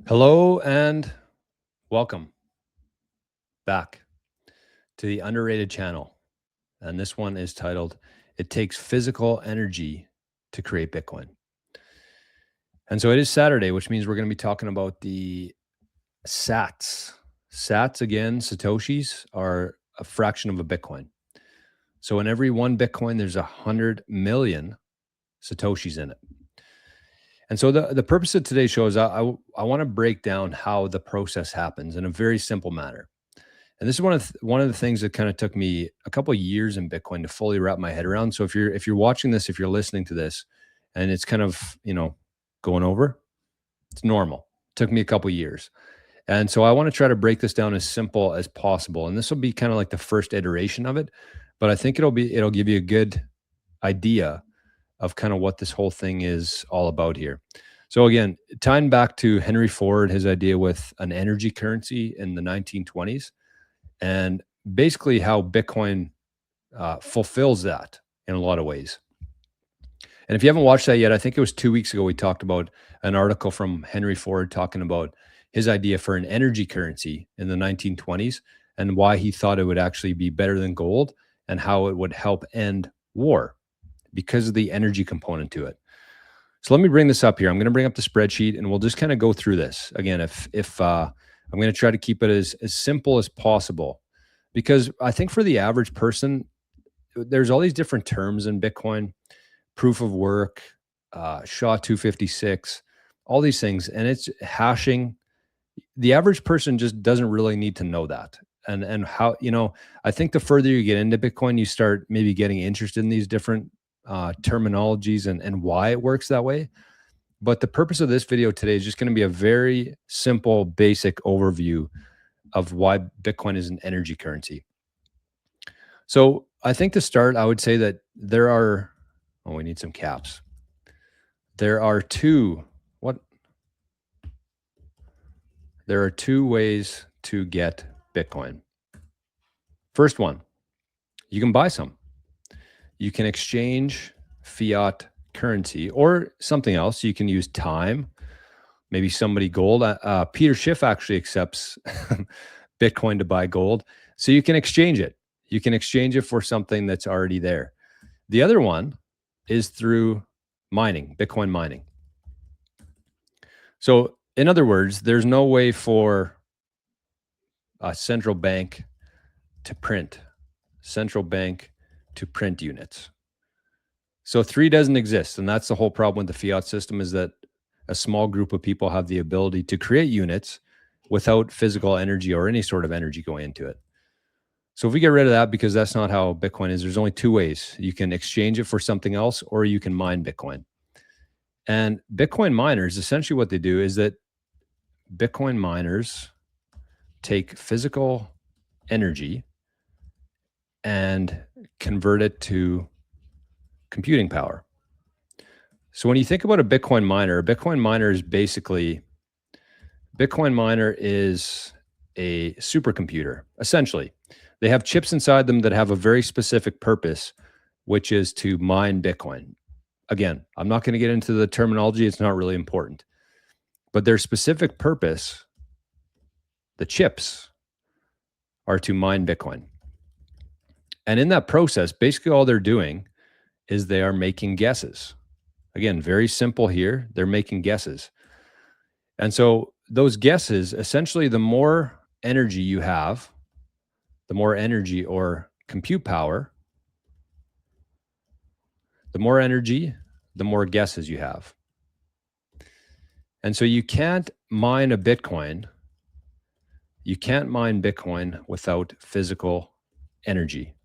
Hello and welcome back to the underrated channel. And this one is titled, It Takes Physical Energy to Create Bitcoin. And so it is Saturday, which means we're going to be talking about the sats. Sats, again, satoshis, are a fraction of a Bitcoin. So in every one Bitcoin, there's 100 million satoshis in it. And so the purpose of today's show is I want to break down how the process happens in a very simple manner. And this is one of the things that kind of took me a couple of years in Bitcoin to fully wrap my head around. So if you're watching this, if you're listening to this, and it's kind of going over, it's normal. It took me a couple of years, and so I want to try to break this down as simple as possible. And this will be kind of like the first iteration of it, but I think it'll give you a good idea of kind of what this whole thing is all about here. So again, tying back to Henry Ford, his idea with an energy currency in the 1920s. And basically how Bitcoin fulfills that in a lot of ways. And if you haven't watched that yet, I think it was 2 weeks ago, we talked about an article from Henry Ford talking about his idea for an energy currency in the 1920s and why he thought it would actually be better than gold and how it would help end war because of the energy component to it. So let me bring this up here. I'm going to bring up the spreadsheet and we'll just kind of go through this. Again, if I'm going to try to keep it as simple as possible, because I think for the average person, there's all these different terms in Bitcoin, proof of work, SHA-256, all these things, and it's hashing. The average person just doesn't really need to know that. And how, I think the further you get into Bitcoin, you start maybe getting interested in these different terminologies and why it works that way. But the purpose of this video today is just going to be a very simple, basic overview of why Bitcoin is an energy currency. So I think to start, I would say that we need some caps. There are two ways to get Bitcoin. First one, you can buy some. You can exchange fiat currency or something else. You can use time, maybe somebody gold. Peter Schiff actually accepts Bitcoin to buy gold. So you can exchange it. You can exchange it for something that's already there. The other one is through mining, Bitcoin mining. So in other words, there's no way for a central bank to print units. So 3 doesn't exist. And that's the whole problem with the fiat system, is that a small group of people have the ability to create units without physical energy or any sort of energy going into it. So if we get rid of that, because that's not how Bitcoin is, there's only 2 ways. You can exchange it for something else, or you can mine Bitcoin. And Bitcoin miners, essentially what they do is that Bitcoin miners take physical energy and convert it to computing power. So when you think about a Bitcoin miner is a supercomputer, essentially. They have chips inside them that have a very specific purpose, which is to mine Bitcoin. Again, I'm not going to get into the terminology. It's not really important. But their specific purpose, the chips, are to mine Bitcoin. And in that process, basically all they're doing is they are making guesses. Again, very simple here. They're making guesses. And so those guesses, essentially, the more energy you have, the more energy or compute power, the more energy, the more guesses you have. And so you can't mine Bitcoin without physical energy,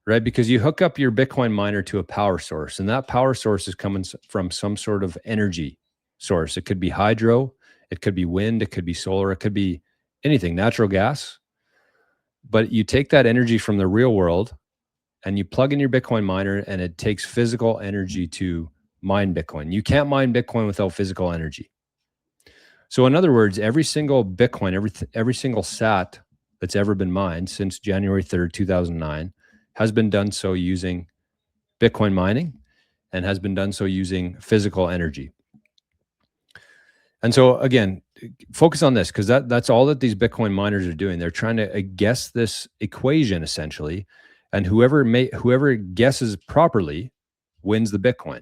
right? Because you hook up your Bitcoin miner to a power source, and that power source is coming from some sort of energy source. It could be hydro, it could be wind, it could be solar, it could be anything, natural gas. But you take that energy from the real world and you plug in your Bitcoin miner, and it takes physical energy to mine Bitcoin. You can't mine Bitcoin without physical energy. So in other words, every single Bitcoin, every single sat that's ever been mined since January 3rd, 2009 has been done so using Bitcoin mining and has been done so using physical energy. And so again, focus on this, because that's all that these Bitcoin miners are doing. They're trying to guess this equation essentially, and whoever guesses properly wins the Bitcoin.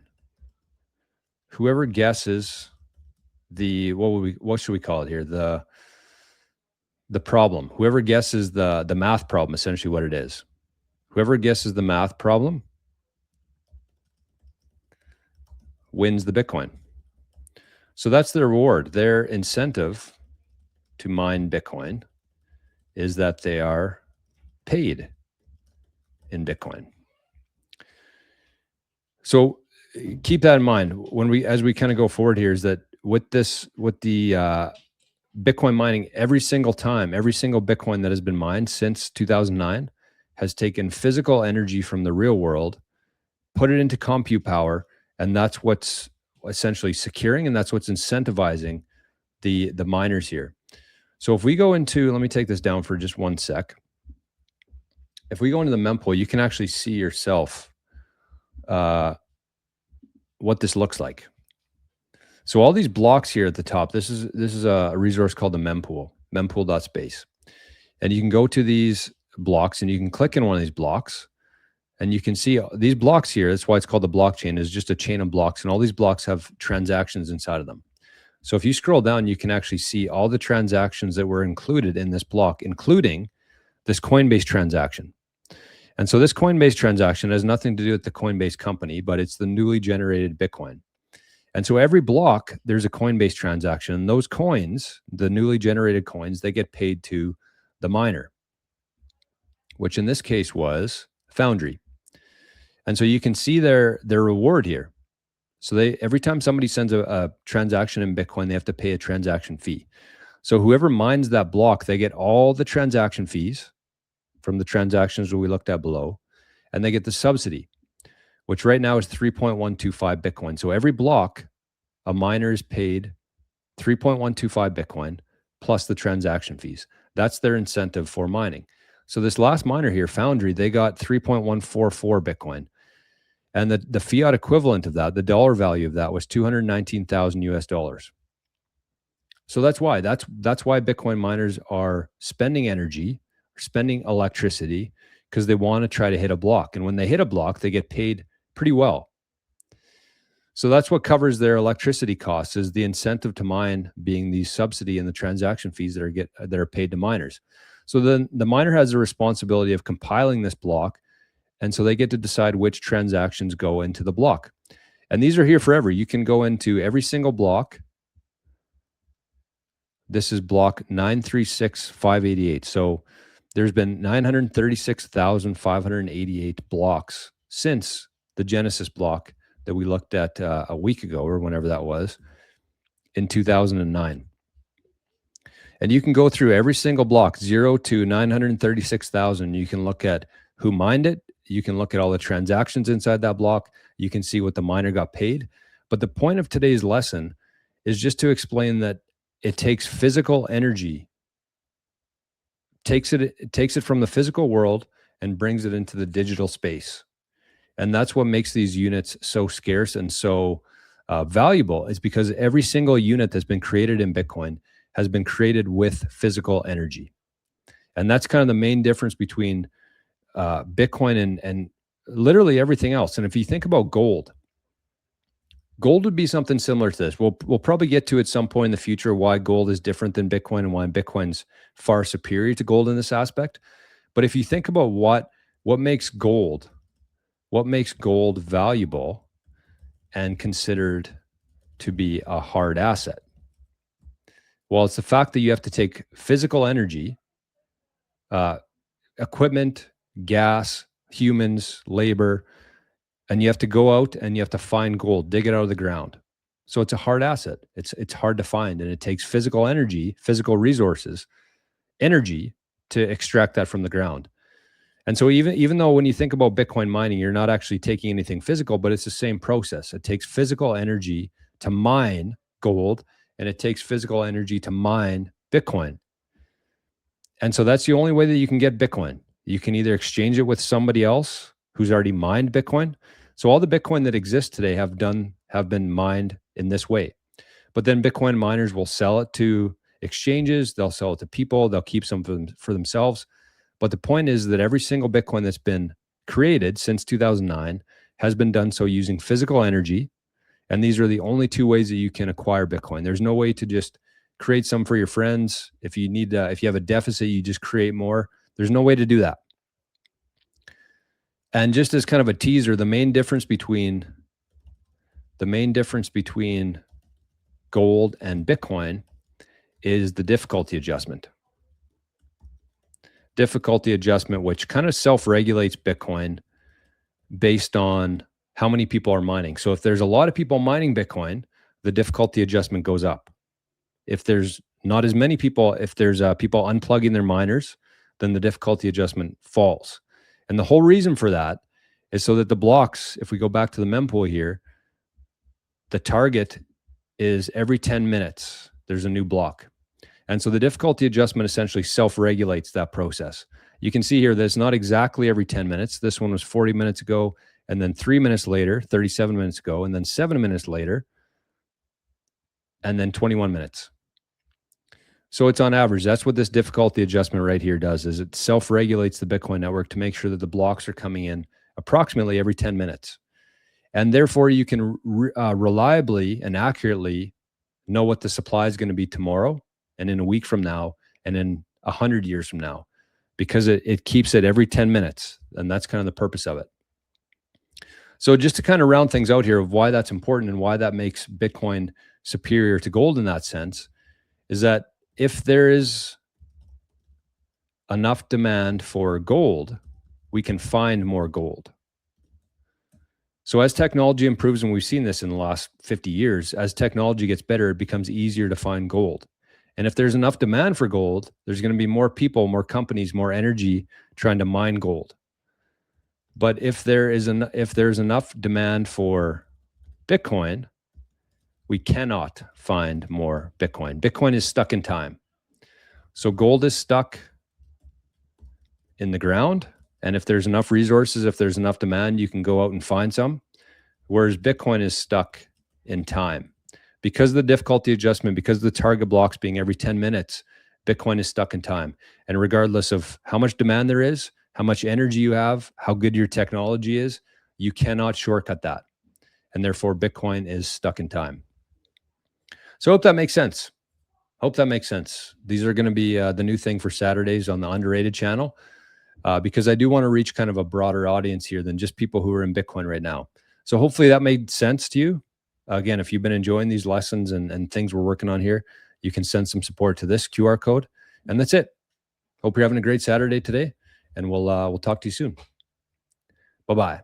Whoever guesses the what should we call it here? The problem. Whoever guesses the math problem, essentially what it is. Whoever guesses the math problem wins the Bitcoin. So that's the reward. Their incentive to mine Bitcoin is that they are paid in Bitcoin. So keep that in mind as we kind of go forward here, is that with the Bitcoin mining, every single Bitcoin that has been mined since 2009 has taken physical energy from the real world, put it into compute power, and that's what's essentially securing, and that's what's incentivizing the miners here. So if we go into, let me take this down for just one sec. If we go into the mempool, you can actually see yourself what this looks like. So all these blocks here at the top, this is a resource called the mempool.space. And you can go to these blocks and you can click in one of these blocks and you can see these blocks here. That's why it's called the blockchain, is just a chain of blocks, and all these blocks have transactions inside of them. So if you scroll down, you can actually see all the transactions that were included in this block, including this Coinbase transaction. And so this Coinbase transaction has nothing to do with the Coinbase company, but it's the newly generated Bitcoin. And so every block, there's a Coinbase transaction. And those coins, the newly generated coins, they get paid to the miner, which in this case was Foundry. And so you can see their reward here. So every time somebody sends a transaction in Bitcoin, they have to pay a transaction fee. So whoever mines that block, they get all the transaction fees from the transactions that we looked at below, and they get the subsidy, which right now is 3.125 Bitcoin. So every block, a miner is paid 3.125 Bitcoin plus the transaction fees. That's their incentive for mining. So this last miner here, Foundry, they got 3.144 Bitcoin. And the fiat equivalent of that, the dollar value of that, was 219,000 US dollars. So that's why Bitcoin miners are spending energy, spending electricity, because they want to try to hit a block. And when they hit a block, they get paid pretty well. So that's what covers their electricity costs, is the incentive to mine being the subsidy and the transaction fees that are paid to miners. So then the miner has the responsibility of compiling this block, and so they get to decide which transactions go into the block. And these are here forever. You can go into every single block. This is block 936,588. So there's been 936,588 blocks since the Genesis block that we looked at a week ago, or whenever that was, in 2009. And you can go through every single block, 0 to 936,000. You can look at who mined it. You can look at all the transactions inside that block. You can see what the miner got paid. But the point of today's lesson is just to explain that it takes physical energy, takes it from the physical world and brings it into the digital space. And that's what makes these units so scarce and so valuable, is because every single unit that's been created in Bitcoin has been created with physical energy. And that's kind of the main difference between Bitcoin and literally everything else. And if you think about gold would be something similar to this. We'll probably get to at some point in the future why gold is different than Bitcoin and why Bitcoin's far superior to gold in this aspect. But if you think about what makes gold valuable and considered to be a hard asset, well, it's the fact that you have to take physical energy, equipment, gas, humans, labor, and you have to go out and you have to find gold, dig it out of the ground. So it's a hard asset. It's hard to find, and it takes physical energy, physical resources, energy to extract that from the ground. And so even though when you think about Bitcoin mining, you're not actually taking anything physical, but it's the same process. It takes physical energy to mine gold, and it takes physical energy to mine Bitcoin. And so that's the only way that you can get Bitcoin. You can either exchange it with somebody else who's already mined Bitcoin. So all the Bitcoin that exists today have been mined in this way. But then Bitcoin miners will sell it to exchanges, they'll sell it to people, they'll keep some for themselves. But the point is that every single Bitcoin that's been created since 2009 has been done so using physical energy. And these are the only two ways that you can acquire Bitcoin. There's no way to just create some for your friends. If you need, if you have a deficit, you just create more. There's no way to do that. And just as kind of a teaser, the main difference between gold and Bitcoin is the difficulty adjustment. Difficulty adjustment, which kind of self-regulates Bitcoin based on how many people are mining. So if there's a lot of people mining Bitcoin, the difficulty adjustment goes up. If there's not as many people, if there's people unplugging their miners, then the difficulty adjustment falls. And the whole reason for that is so that the blocks, if we go back to the mempool here, the target is every 10 minutes, there's a new block. And so the difficulty adjustment essentially self-regulates that process. You can see here that it's not exactly every 10 minutes. This one was 40 minutes ago, and then 3 minutes later, 37 minutes ago, and then 7 minutes later, and then 21 minutes. So it's on average. That's what this difficulty adjustment right here does, is it self-regulates the Bitcoin network to make sure that the blocks are coming in approximately every 10 minutes. And therefore, you can reliably and accurately know what the supply is going to be tomorrow, and in a week from now, and in 100 years from now, because it keeps it every 10 minutes. And that's kind of the purpose of it. So just to kind of round things out here of why that's important and why that makes Bitcoin superior to gold in that sense, is that if there is enough demand for gold, we can find more gold. So as technology improves, and we've seen this in the last 50 years, as technology gets better, it becomes easier to find gold. And if there's enough demand for gold, there's going to be more people, more companies, more energy trying to mine gold. But if there's enough demand for Bitcoin, we cannot find more Bitcoin. Bitcoin is stuck in time. So gold is stuck in the ground. And if there's enough resources, if there's enough demand, you can go out and find some. Whereas Bitcoin is stuck in time. Because of the difficulty adjustment, because of the target blocks being every 10 minutes, Bitcoin is stuck in time. And regardless of how much demand there is, how much energy you have, how good your technology is, you cannot shortcut that. And therefore, Bitcoin is stuck in time. So I hope that makes sense. These are going to be the new thing for Saturdays on the Underrated channel, because I do want to reach kind of a broader audience here than just people who are in Bitcoin right now. So hopefully that made sense to you. Again, if you've been enjoying these lessons and things we're working on here, you can send some support to this QR code. And that's it. Hope you're having a great Saturday today, and we'll talk to you soon. Bye-bye.